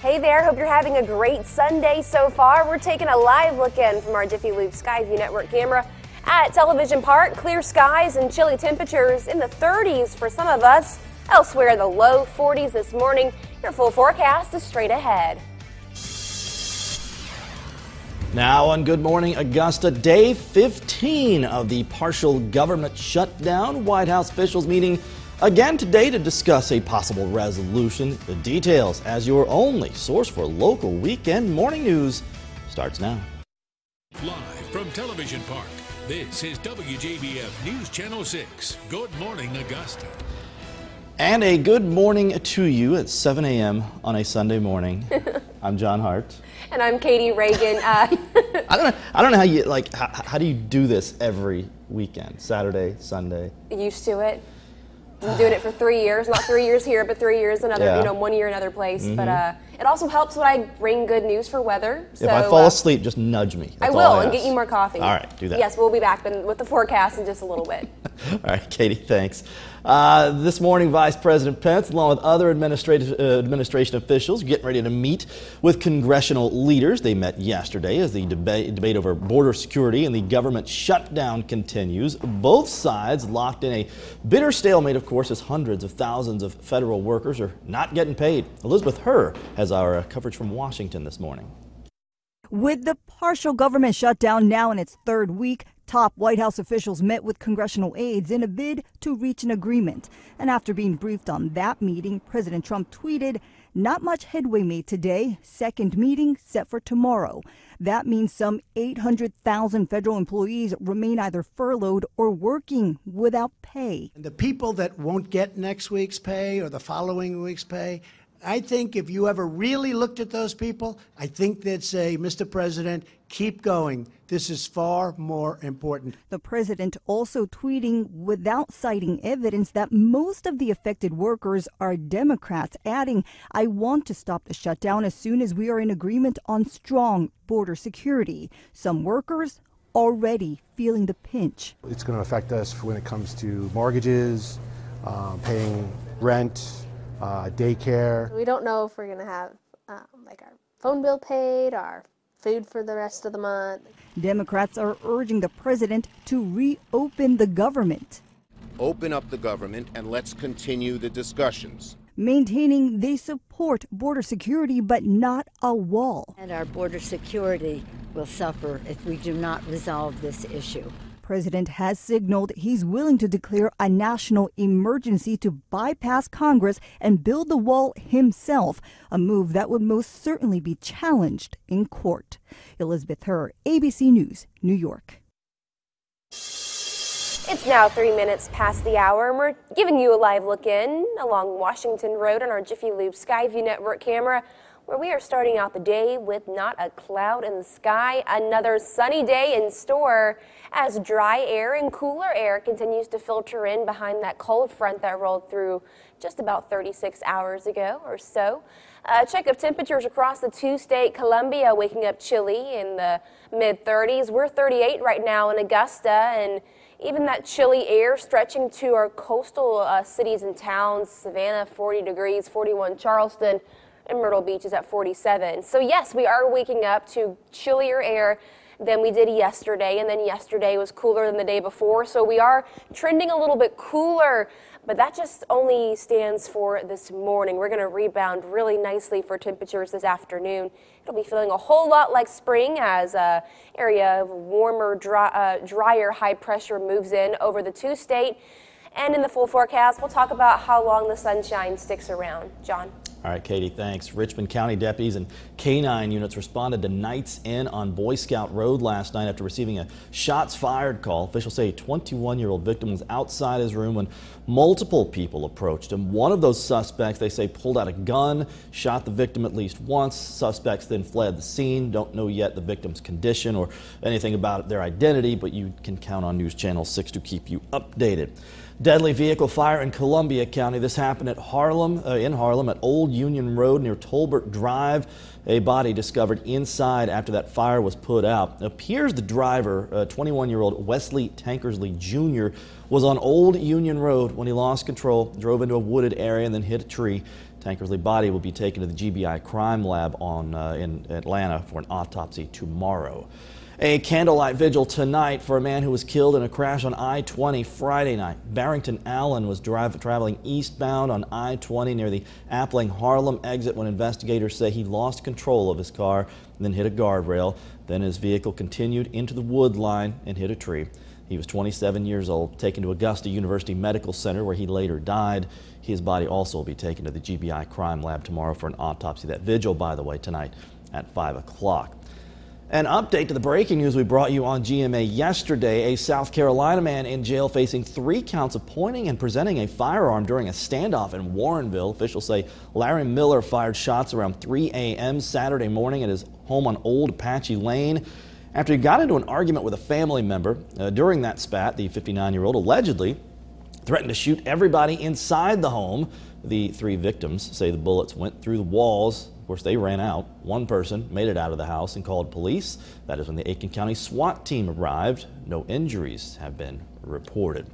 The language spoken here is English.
Hey there, hope you're having a great Sunday so far. We're taking a live look in from our Jiffy Lube Skyview Network camera at Television Park. Clear skies and chilly temperatures in the 30s for some of us. Elsewhere, the low 40s this morning. Your full forecast is straight ahead. Now on Good Morning Augusta, day 15 of the partial government shutdown. White House officials meeting again today to discuss a possible resolution. The details as your only source for local weekend morning news starts now. Live from Television Park, this is WJBF News Channel 6. Good Morning Augusta. And a good morning to you at 7 a.m. on a Sunday morning. I'm John Hart. And I'm Katie Reagan. I don't know how you how do you do this every weekend? Saturday, Sunday. Used to it. I'm doing it for 3 years, not 3 years here, but 3 years another, 1 year another place. But it also helps when I bring good news for weather. So, if I fall asleep, just nudge me. I will, and get you more coffee. All right, do that. Yes, we'll be back with the forecast in just a little bit. All right, Katie, thanks. This morning, Vice President Pence, along with other administration officials, getting ready to meet with congressional leaders. They met yesterday as the debate over border security and the government shutdown continues. Both sides locked in a bitter stalemate, of course, as hundreds of thousands of federal workers are not getting paid. Elizabeth Herr has our coverage from Washington this morning. With the partial government shutdown now in its third week, top White House officials met with congressional aides in a bid to reach an agreement. And after being briefed on that meeting, President Trump tweeted, "Not much headway made today. Second meeting set for tomorrow." That means some 800,000 federal employees remain either furloughed or working without pay. And the people that won't get next week's pay or the following week's pay, I think if you ever really looked at those people, I think they'd say, Mr. President, keep going. This is far more important. The president also tweeting without citing evidence that most of the affected workers are Democrats, adding, "I want to stop the shutdown as soon as we are in agreement on strong border security." Some workers already feeling the pinch. It's going to affect us when it comes to mortgages, paying rent, daycare. We don't know if we're going to have our phone bill paid, our food for the rest of the month. Democrats are urging the president to reopen the government. Open up the government and let's continue the discussions. Maintaining they support border security but not a wall. And our border security will suffer if we do not resolve this issue. President has signaled he's willing to declare a national emergency to bypass Congress and build the wall himself, a move that would most certainly be challenged in court. Elizabeth Herr, ABC News, New York. It's now 3 minutes past the hour, and we're giving you a live look in along Washington Road on our Jiffy Lube Skyview Network camera, where we are starting out the day with not a cloud in the sky. Another sunny day in store as dry air and cooler air continues to filter in behind that cold front that rolled through just about 36 hours ago or so. Check of temperatures across the two-state Columbia, waking up chilly in the mid-30s. We're 38 right now in Augusta, and even that chilly air stretching to our coastal cities and towns. Savannah, 40 degrees, 41 Charleston, and Myrtle Beach is at 47. So yes, we are waking up to chillier air than we did yesterday, and then yesterday was cooler than the day before. So we are trending a little bit cooler, but that just only stands for this morning. We're going to rebound really nicely for temperatures this afternoon. It'll be feeling a whole lot like spring as an area of warmer, drier high pressure moves in over the two-state. And in the full forecast, we'll talk about how long the sunshine sticks around. John. All right, Katie, thanks. Richmond County deputies and K-9 units responded to Knights Inn on Boy Scout Road last night after receiving a shots fired call. Officials say a 21-year-old victim was outside his room when multiple people approached him. One of those suspects, they say, pulled out a gun, shot the victim at least once. Suspects then fled the scene. Don't know yet the victim's condition or anything about their identity, but you can count on News Channel 6 to keep you updated. Deadly vehicle fire in Columbia County. This happened at in Harlem at Old Union Road near Tolbert Drive. A body discovered inside after that fire was put out. It appears the driver, 21-year-old Wesley Tankersley Jr., was on Old Union Road when he lost control, drove into a wooded area and then hit a tree. Tankersley's body will be taken to the GBI crime lab in Atlanta for an autopsy tomorrow. A candlelight vigil tonight for a man who was killed in a crash on I-20 Friday night. Barrington Allen was traveling eastbound on I-20 near the Appling-Harlem exit when investigators say he lost control of his car and then hit a guardrail. Then his vehicle continued into the wood line and hit a tree. He was 27 years old, taken to Augusta University Medical Center where he later died. His body also will be taken to the GBI crime lab tomorrow for an autopsy. That vigil, by the way, tonight at 5 o'clock. An update to the breaking news we brought you on GMA yesterday. A South Carolina man in jail facing 3 counts of pointing and presenting a firearm during a standoff in Warrenville. Officials say Larry Miller fired shots around 3 a.m. Saturday morning at his home on Old Apache Lane after he got into an argument with a family member. During that spat, the 59-year-old allegedly threatened to shoot everybody inside the home. The 3 victims say the bullets went through the walls. Of course, they ran out. One person made it out of the house and called police. That is when the Aiken County SWAT team arrived. No injuries have been reported.